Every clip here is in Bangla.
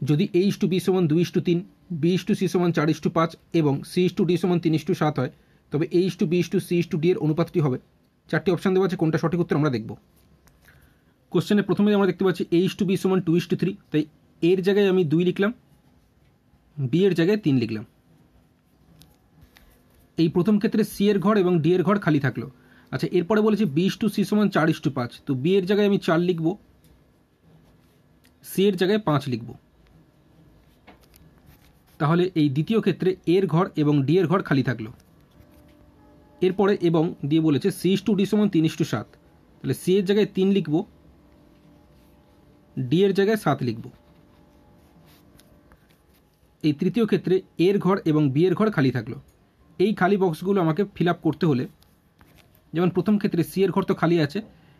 যদি A:B সমান 2:3, B:C সমান 4:5 এবং C:D সমান 3:7 হয়, তবে A:B:C:D এর অনুপাতটি হবে। চারটি অপশান দেওয়া আছে, কোনটা সঠিক উত্তর আমরা দেখব। কোশ্চেনে প্রথমে আমরা দেখতে পাচ্ছি A:B সমান 2:3, তাই এর জায়গায় আমি 2 লিখলাম, বি এর জায়গায় 3 লিখলাম। এই প্রথম ক্ষেত্রে সি এর ঘর এবং ডি এর ঘর খালি থাকলো। আচ্ছা, এরপরে বলেছে B:C সমান 4:5, তো বি এর জায়গায় আমি 4 লিখব, সি এর জায়গায় 5 লিখব। তাহলে এই দ্বিতীয় ক্ষেত্রে এর ঘর এবং ডি এর ঘর খালি থাকলো। এরপরে এবং দিয়ে বলেছে C:D সমান 3:7, তাহলে সি এর জায়গায় 3 লিখব, ডি এর জায়গায় 7 লিখব। এই তৃতীয় ক্ষেত্রে এর ঘর এবং বি এর ঘর খালি থাকলো। এই খালি বক্সগুলো আমাকে ফিল আপ করতে হলে, যেমন প্রথম ক্ষেত্রে সি এর ঘর তো খালি আছে,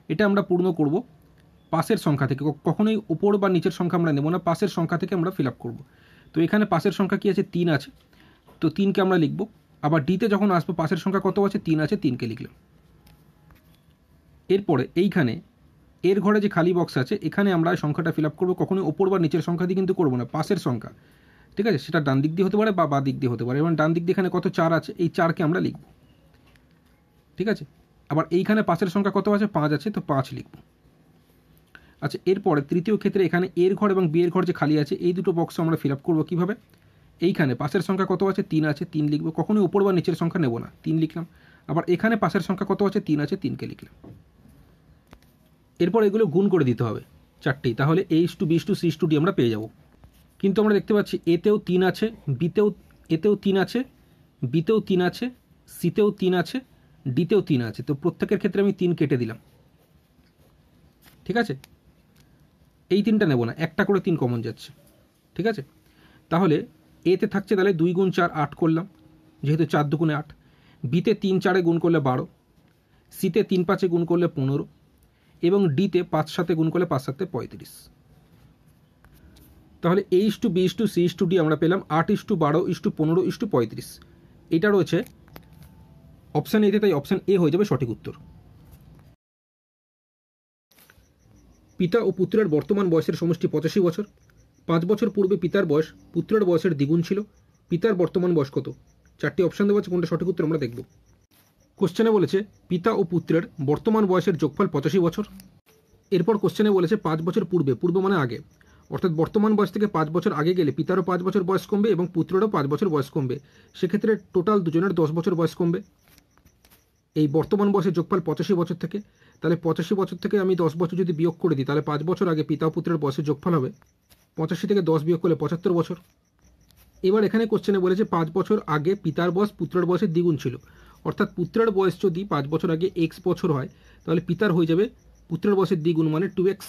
এটা আমরা পূর্ণ করব পাশের সংখ্যা থেকে। কখনোই উপর বা নিচের সংখ্যা আমরা নেব না, পাশের সংখ্যা থেকে আমরা ফিল আপ করবো। তো এখানে পাশের সংখ্যা কি আছে, 3 আছে, তো 3কে আমরা লিখব। আবার ডিতে যখন আসবো পাশের সংখ্যা কত আছে, 3 আছে, 3কে লিখলাম। এরপরে এইখানে এর ঘরে যে খালি বক্স আছে, এখানে আমরা সংখ্যাটা ফিল আপ করবো। কখনোই ওপর বা নিচের সংখ্যা দিয়ে কিন্তু করবো না, পাশের সংখ্যা, ঠিক আছে? সেটা ডান দিক দিয়ে হতে পারে বা বাঁ দিক দিয়ে হতে পারে। এবং ডান দিক দিয়ে এখানে কত 4 আছে, এই 4কে আমরা লিখব, ঠিক আছে? আবার এইখানে পাশের সংখ্যা কত আছে, 5 আছে, তো 5 লিখব। আচ্ছা, এরপরে তৃতীয় ক্ষেত্রে এখানে এর ঘর এবং বি এর ঘর যে খালি আছে, এই দুটো বক্স আমরা ফিল আপ করবো কীভাবে? এইখানে পাশের সংখ্যা কত আছে, 3 আছে, 3 লিখব। কখনোই উপর বা নিচের সংখ্যা নেব না, 3 লিখলাম। আবার এখানে পাশের সংখ্যা কত আছে, 3 আছে, 3কে লিখলাম। এরপর এগুলো গুণ করে দিতে হবে চারটি, তাহলে A:B:C:D আমরা পেয়ে যাব। কিন্তু আমরা দেখতে পাচ্ছি এতেও 3 আছে, এতেও 3 আছে, বিতেও 3 আছে, সিতেও 3 আছে, ডিতেও 3 আছে। তো প্রত্যেকের ক্ষেত্রে আমি 3 কেটে দিলাম, ঠিক আছে? এই 3টা নেব না, একটা করে 3 কমন যাচ্ছে, ঠিক আছে? তাহলে এতে থাকছে তাহলে 2 গুণ 4 8 করলাম, যেহেতু 4 দুগুণে 8। বিতে 3 4-এ গুণ করলে 12, সিতে 3 5-এ গুণ করলে 15 এবং ডিতে 5 7-এ গুণ করলে 5 7-এ 35। তাহলে A:B:C:D আমরা পেলাম 8:12:15:35। এটা রয়েছে অপশান এতে, তাই অপশান এ হয়ে যাবে সঠিক উত্তর। পিতা ও পুত্রের বর্তমান বয়সের সমষ্টি 85 বছর। 5 বছর পূর্বে পিতার বয়স পুত্রের বয়সের দ্বিগুণ ছিল। পিতার বর্তমান বয়স কত? চারটি অপশান দেওয়া আছে, কোনটা সঠিক উত্তর আমরা দেখব। কোশ্চেনে বলেছে পিতা ও পুত্রের বর্তমান বয়সের যোগফল 85 বছর। এরপর কোশ্চেনে বলেছে 5 বছর পূর্বে, পূর্ব মানে আগে, অর্থাৎ বর্তমান বয়স থেকে 5 বছর আগে গেলে পিতারও 5 বছর বয়স কমবে এবং পুত্রেরও 5 বছর বয়স কমবে। সেক্ষেত্রে টোটাল দুজনের 10 বছর বয়স কমবে। এই বর্তমান বয়সের যোগফল 85 বছর থেকে, তাহলে 85 বছর থেকে আমি 10 বছর যদি বিয়োগ করে দিই, তাহলে 5 বছর আগে পিতা ও পুত্রের বয়সের যোগফল হবে 85 থেকে 10 বিয়োগ করলে 75 বছর। এবার এখানে কোশ্চেনে বলেছে 5 বছর আগে পিতার বয়স পুত্রের বয়সের দ্বিগুণ ছিল, অর্থাৎ পুত্রের বয়স যদি 5 বছর আগে x বছর হয়, তাহলে পিতার হয়ে যাবে পুত্রের বয়সের দ্বিগুণ মানে 2x।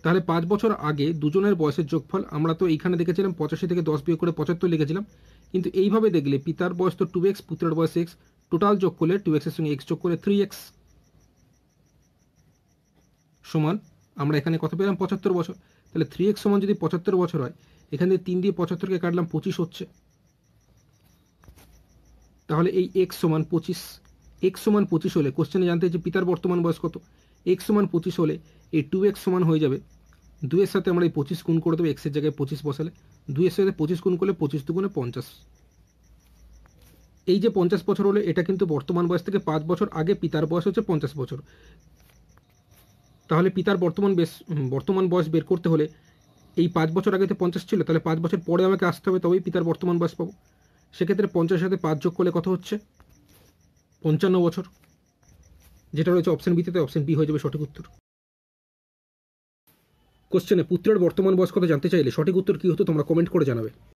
তাহলে 5 বছর আগে দুজনের বয়সের যোগফল, আমরা তো এইখানে দেখেছিলাম 85 থেকে 10 বিয়োগ করে 75 লিখেছিলাম, কিন্তু এইভাবে দেখলে পিতার বয়স তো 2x, পুত্রের বয়স x, টোটাল যোগ করলে 2x এর সঙ্গে x যোগ করে 3x সমান, আমরা এখানে কত পেলাম 75 বছর। তাহলে 3x সমান যদি 75 বছর হয়, এখান থেকে 3 দিয়ে 75কে কাটলাম 25 হচ্ছে। তাহলে এই x সমান 25, x সমান 25 হলে কোশ্চেনে জানতে যে পিতার বর্তমান বয়স কত, x সমান 25 হলে এই 2x সমান হয়ে যাবে 2 এর সাথে আমরা এই 25 গুণ করে দেবো, x এর জায়গায় 25 বসালে 2 এর সাথে 25 গুণ করলে 25 দুগুণে 50। এই যে 50 বছর হলে এটা কিন্তু বর্তমান বয়স থেকে 5 বছর আগে পিতার বয়স হচ্ছে 50 বছর। তাহলে পিতার বর্তমান বয়স বের করতে হলে এই 5 বছর আগে তো 50 ছিল, তাহলে 5 বছর পরে আমাকে আসতে হবে, তবেই পিতার বর্তমান বয়স পাবো। সেক্ষেত্রে 50-এর সাথে 5 যোগ করলে কত হচ্ছে 55 বছর, যেটা রয়েছে অপশন বিতে, তাই অপশন বি হয়ে যাবে সঠিক উত্তর। কোশ্চেনে পুত্রের বর্তমান বয়স কত জানতে চাইলে সঠিক উত্তর কী হতো তোমরা কমেন্ট করে জানাবে।